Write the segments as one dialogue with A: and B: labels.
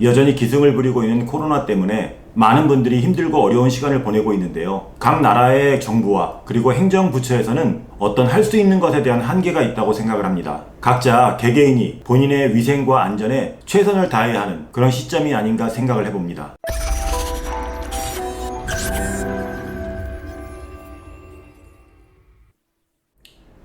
A: 여전히 기승을 부리고 있는 코로나 때문에 많은 분들이 힘들고 어려운 시간을 보내고 있는데요. 각 나라의 정부와 그리고 행정부처에서는 어떤 할 수 있는 것에 대한 한계가 있다고 생각을 합니다. 각자 개개인이 본인의 위생과 안전에 최선을 다해야 하는 그런 시점이 아닌가 생각을 해봅니다.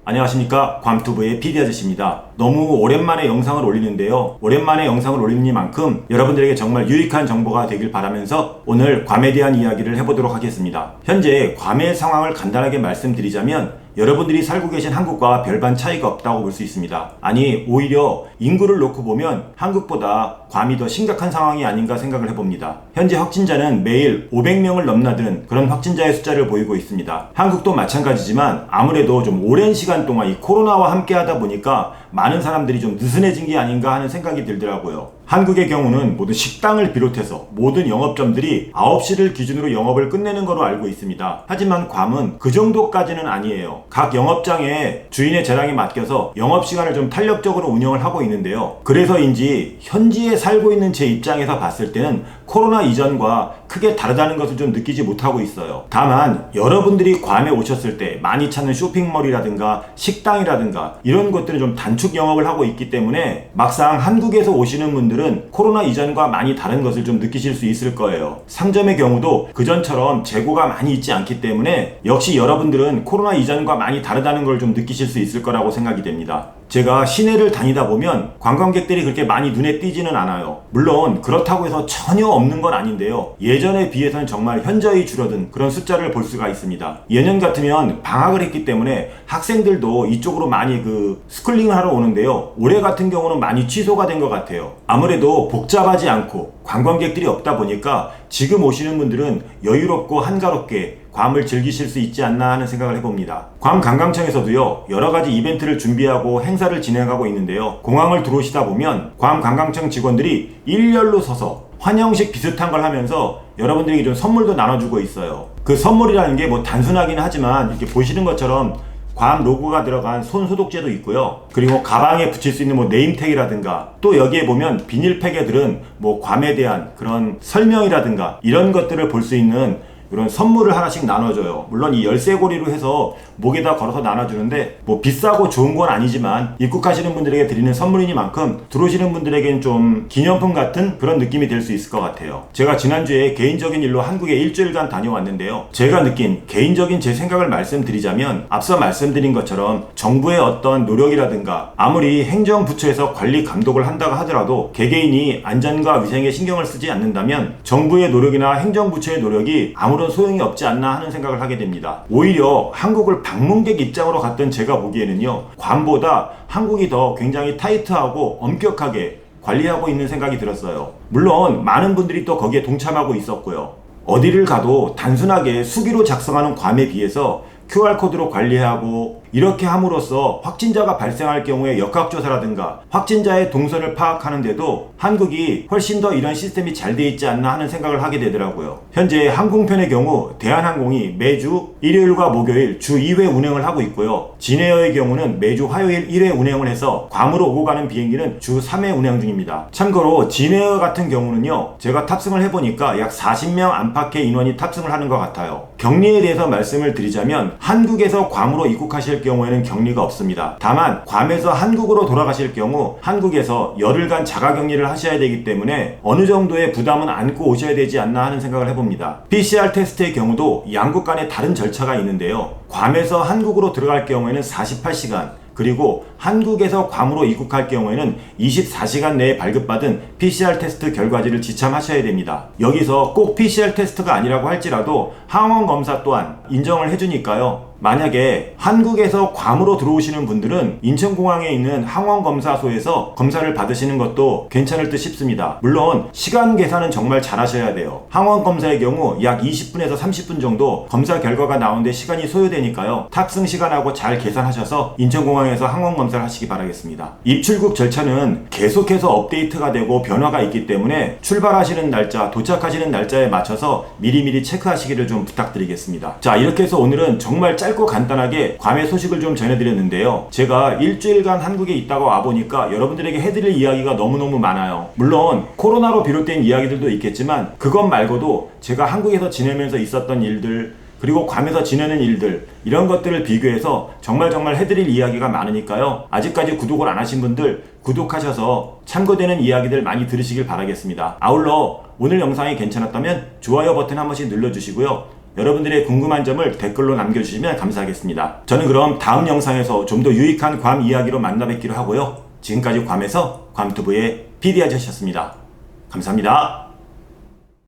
A: 안녕하십니까, 괌투브의 PD 아저씨입니다. 너무 오랜만에 영상을 올리는데요. 오랜만에 영상을 올리니만큼 여러분들에게 정말 유익한 정보가 되길 바라면서 오늘 괌에 대한 이야기를 해보도록 하겠습니다. 현재 괌의 상황을 간단하게 말씀드리자면 여러분들이 살고 계신 한국과 별반 차이가 없다고 볼 수 있습니다. 아니, 오히려 인구를 놓고 보면 한국보다 괌이 더 심각한 상황이 아닌가 생각을 해봅니다. 현재 확진자는 매일 500명을 넘나드는 그런 확진자의 숫자를 보이고 있습니다. 한국도 마찬가지지만 아무래도 좀 오랜 시간 동안 이 코로나와 함께 하다 보니까 많은 사람들이 좀 느슨해진 게 아닌가 하는 생각이 들더라고요. 한국의 경우는 모든 식당을 비롯해서 모든 영업점들이 9시를 기준으로 영업을 끝내는 거로 알고 있습니다. 하지만 괌은 그 정도까지는 아니에요. 각 영업장에 주인의 재량에 맡겨서 영업시간을 좀 탄력적으로 운영을 하고 있는데요. 그래서인지 현지에 살고 있는 제 입장에서 봤을 때는 코로나 이전과 크게 다르다는 것을 좀 느끼지 못하고 있어요. 다만 여러분들이 괌에 오셨을 때 많이 찾는 쇼핑몰이라든가 식당이라든가 이런 것들은 좀 단축 영업을 하고 있기 때문에 막상 한국에서 오시는 분들은 코로나 이전과 많이 다른 것을 좀 느끼실 수 있을 거예요. 상점의 경우도 그전처럼 재고가 많이 있지 않기 때문에 역시 여러분들은 코로나 이전과 많이 다르다는 걸 좀 느끼실 수 있을 거라고 생각이 됩니다. 제가 시내를 다니다 보면 관광객들이 그렇게 많이 눈에 띄지는 않아요. 물론 그렇다고 해서 전혀 없는 건 아닌데요. 예전에 비해서는 정말 현저히 줄어든 그런 숫자를 볼 수가 있습니다. 예년 같으면 방학을 했기 때문에 학생들도 이쪽으로 많이 스쿨링을 하러 오는데요. 올해 같은 경우는 많이 취소가 된 것 같아요. 아무래도 복잡하지 않고 관광객들이 없다 보니까 지금 오시는 분들은 여유롭고 한가롭게 괌을 즐기실 수 있지 않나 하는 생각을 해봅니다. 괌 관광청에서도요, 여러가지 이벤트를 준비하고 행사를 진행하고 있는데요. 공항을 들어오시다 보면 괌 관광청 직원들이 일렬로 서서 환영식 비슷한 걸 하면서 여러분들에게 좀 선물도 나눠주고 있어요. 그 선물이라는 게 뭐 단순하긴 하지만 이렇게 보시는 것처럼 괌 로고가 들어간 손 소독제도 있고요. 그리고 가방에 붙일 수 있는 뭐 네임택이라든가 또 여기에 보면 비닐팩에 들은 뭐 괌에 대한 그런 설명이라든가 이런 것들을 볼 수 있는 이런 선물을 하나씩 나눠줘요. 물론 이 열쇠고리로 해서 목에다 걸어서 나눠주는데 뭐 비싸고 좋은 건 아니지만 입국하시는 분들에게 드리는 선물이니만큼 들어오시는 분들에겐 좀 기념품 같은 그런 느낌이 될 수 있을 것 같아요. 제가 지난주에 개인적인 일로 한국에 일주일간 다녀왔는데요. 제가 느낀 개인적인 제 생각을 말씀드리자면 앞서 말씀드린 것처럼 정부의 어떤 노력이라든가 아무리 행정부처에서 관리 감독을 한다고 하더라도 개개인이 안전과 위생에 신경을 쓰지 않는다면 정부의 노력이나 행정부처의 노력이 아무런 소용이 없지 않나 하는 생각을 하게 됩니다. 오히려 한국을 방문객 입장으로 갔던 제가 보기에는요, 괌보다 한국이 더 굉장히 타이트하고 엄격하게 관리하고 있는 생각이 들었어요. 물론 많은 분들이 또 거기에 동참하고 있었고요. 어디를 가도 단순하게 수기로 작성하는 괌에 비해서 QR코드로 관리하고 이렇게 함으로써 확진자가 발생할 경우에 역학조사라든가 확진자의 동선을 파악하는데도 한국이 훨씬 더 이런 시스템이 잘 돼 있지 않나 하는 생각을 하게 되더라고요. 현재 항공편의 경우 대한항공이 매주 일요일과 목요일 주 2회 운행을 하고 있고요. 진에어의 경우는 매주 화요일 1회 운행을 해서 괌으로 오고 가는 비행기는 주 3회 운행 중입니다. 참고로 진에어 같은 경우는요, 제가 탑승을 해보니까 약 40명 안팎의 인원이 탑승을 하는 것 같아요. 격리에 대해서 말씀을 드리자면 한국에서 괌으로 입국하실 경우에는 격리가 없습니다. 다만 괌에서 한국으로 돌아가실 경우 한국에서 열흘간 자가격리를 하셔야 되기 때문에 어느 정도의 부담은 안고 오셔야 되지 않나 하는 생각을 해봅니다. PCR 테스트의 경우도 양국 간에 다른 절차가 있는데요. 괌에서 한국으로 들어갈 경우에는 48시간, 그리고 한국에서 괌으로 입국할 경우에는 24시간 내에 발급받은 PCR 테스트 결과지를 지참하셔야 됩니다. 여기서 꼭 PCR 테스트가 아니라고 할지라도 항원 검사 또한 인정을 해주니까요. 만약에 한국에서 괌으로 들어오시는 분들은 인천공항에 있는 항원검사소에서 검사를 받으시는 것도 괜찮을 듯 싶습니다. 물론 시간 계산은 정말 잘 하셔야 돼요. 항원검사의 경우 약 20분에서 30분 정도 검사 결과가 나오는데 시간이 소요되니까요. 탑승 시간하고 잘 계산하셔서 인천공항에서 항원검사를 하시기 바라겠습니다. 입출국 절차는 계속해서 업데이트가 되고 변화가 있기 때문에 출발하시는 날짜, 도착하시는 날짜에 맞춰서 미리미리 체크하시기를 좀 부탁드리겠습니다. 자, 이렇게 해서 오늘은 정말 짧게 짧고 간단하게 괌의 소식을 좀 전해드렸는데요. 제가 일주일간 한국에 있다가 와보니까 여러분들에게 해드릴 이야기가 너무너무 많아요. 물론 코로나로 비롯된 이야기들도 있겠지만 그것 말고도 제가 한국에서 지내면서 있었던 일들, 그리고 괌에서 지내는 일들, 이런 것들을 비교해서 정말 해드릴 이야기가 많으니까요. 아직까지 구독을 안 하신 분들 구독하셔서 참고되는 이야기들 많이 들으시길 바라겠습니다. 아울러 오늘 영상이 괜찮았다면 좋아요 버튼 한 번씩 눌러주시고요. 여러분들의 궁금한 점을 댓글로 남겨주시면 감사하겠습니다. 저는 그럼 다음 영상에서 좀 더 유익한 괌 이야기로 만나 뵙기로 하고요. 지금까지 괌에서 괌투브의 PD 아저씨였습니다. 감사합니다.